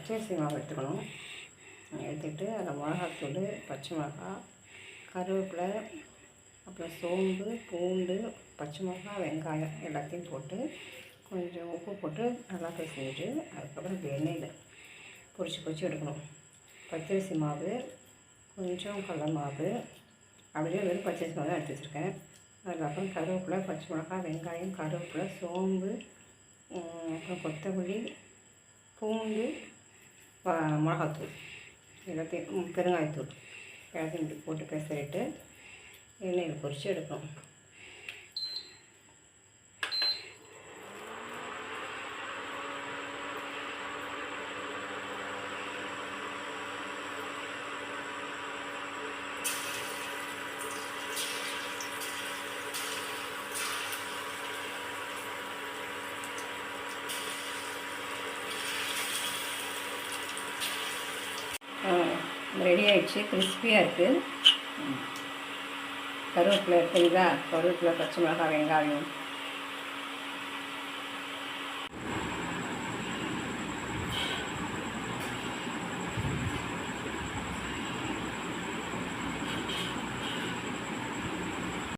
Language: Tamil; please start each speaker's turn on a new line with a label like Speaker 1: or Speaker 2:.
Speaker 1: பச்சரிசி மாவு எடுத்துக்கணும். எடுத்துக்கிட்டு அதில் மிளகாத்தூள், பச்சை மிளகாய், கருவேப்பிலை, அப்புறம் சோம்பு, பூண்டு, பச்சை மிளகாய், வெங்காயம் எல்லாத்தையும் போட்டு கொஞ்சம் உப்பு போட்டு நல்லா பிசைஞ்சிட்டு அதுக்கப்புறம் எண்ணெயில் பொரிச்சு எடுக்கணும். பச்சரிசி மாவு, கொஞ்சம் கடல மாவு, அப்படியே வெறும் பச்சரிசி மாவு தான் எடுத்து வச்சுருக்கேன். அதுக்கப்புறம் கருவேப்பிலை, பச்சை மிளகாய், வெங்காயம், கருவேப்பிலை, சோம்பு, அப்புறம் கொத்தமல்லி, பூண்டு, மிளகாத்தூள் எல்லாத்தையும், பெருங்காயத்தூள் எல்லாத்தையும் இப்படி போட்டு பிசறிட்டு எண்ணெயில் பொரித்து எடுக்கணும். ரெடி ஆகிடுச்சு, கிறிஸ்பியாக இருக்குது. கருவேப்பிலை இருக்குங்களா, கருவேப்பிலை, பச்சை மிளகாய், வெங்காயம்